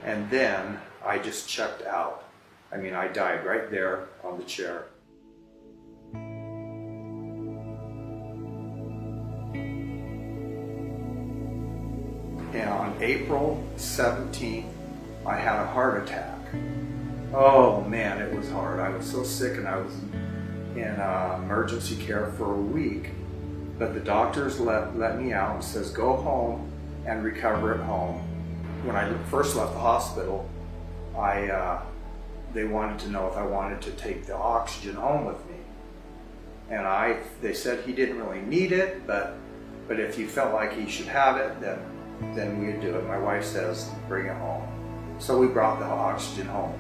And then I just checked out. I mean, I died right there on the chair. And on April 17th, I had a heart attack. Oh man, it was hard. I was so sick, and I was in emergency care for a week. But the doctors let me out and says, go home and recover at home. When I first left the hospital, they wanted to know if I wanted to take the oxygen home with me. And they said he didn't really need it, but if you felt like he should have it, then we'd do it. My wife says, bring it home. So we brought the oxygen home.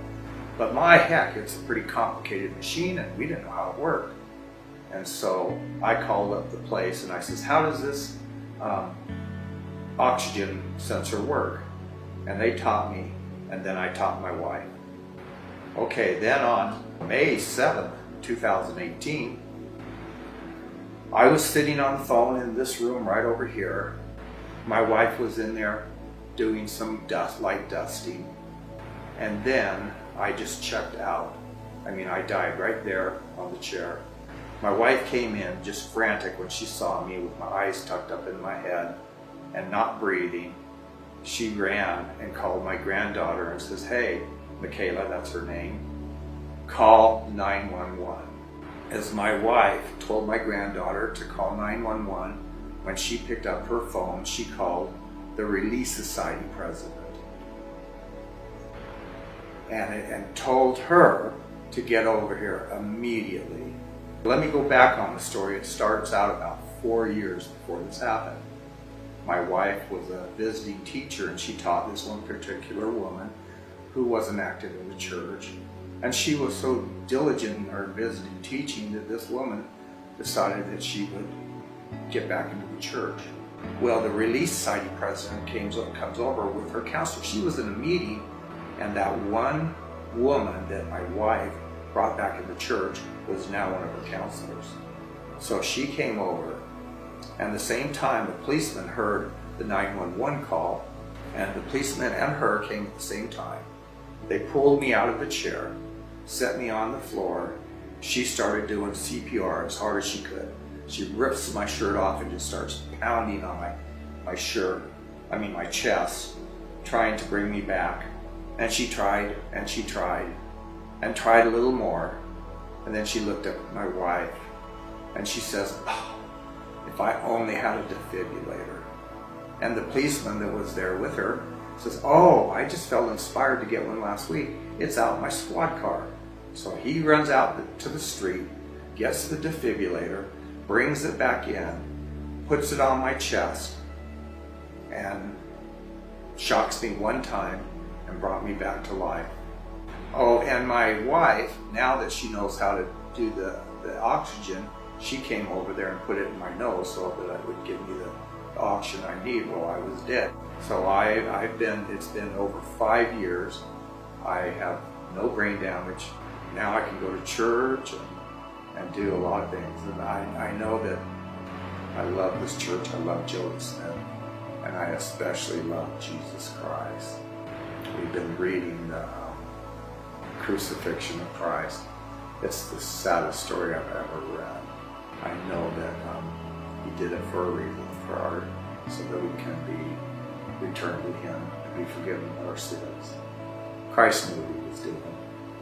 But my heck, it's a pretty complicated machine, and we didn't know how it worked. And so I called up the place and I says, how does this oxygen sensor work? And they taught me, and then I taught my wife. Okay, then on May 7th, 2018, I was sitting on the phone in this room right over here. My wife was in there doing some light dusting. And then I just checked out. I mean, I died right there on the chair. My wife came in just frantic when she saw me with my eyes tucked up in my head and not breathing. She ran and called my granddaughter and says, hey, Michaela, that's her name, call 911. As my wife told my granddaughter to call 911, when she picked up her phone, she called the Relief Society president and told her to get over here immediately. Let me go back on the story. It starts out about 4 years before this happened. My wife was a visiting teacher, and she taught this one particular woman who wasn't active in the church. And she was so diligent in her visiting teaching that this woman decided that she would get back into the church. Well, the Relief Society president comes over with her counselor. She was in a meeting, and that one woman that my wife brought back in the church was now one of her counselors. So she came over, and the same time the policeman heard the 911 call, and the policeman and her came at the same time. They pulled me out of the chair, set me on the floor. She started doing CPR as hard as she could. She rips my shirt off and just starts pounding on my chest, trying to bring me back. And she tried, and she tried, and tried a little more. And then she looked at my wife, and she says, oh, if I only had a defibrillator. And the policeman that was there with her says, oh, I just felt inspired to get one last week. It's out in my squad car. So he runs out to the street, gets the defibrillator, brings it back in, puts it on my chest, and shocks me one time and brought me back to life. Oh, and my wife, now that she knows how to do the oxygen, she came over there and put it in my nose so that it would give me the oxygen I need while I was dead. So it's been over 5 years. I have no brain damage. Now I can go to church and do a lot of things. And I know that I love this church. I love Jody Smith. And I especially love Jesus Christ. We've been reading the Crucifixion of Christ. It's the saddest story I've ever read. I know that he did it for a reason, so that we can be returned to him and be forgiven of our sins. Christ knew what he was doing.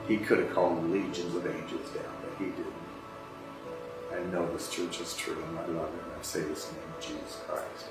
He could have called legions of angels down, but he didn't. I know this church is true, and I love it. I say this in the name of Jesus Christ.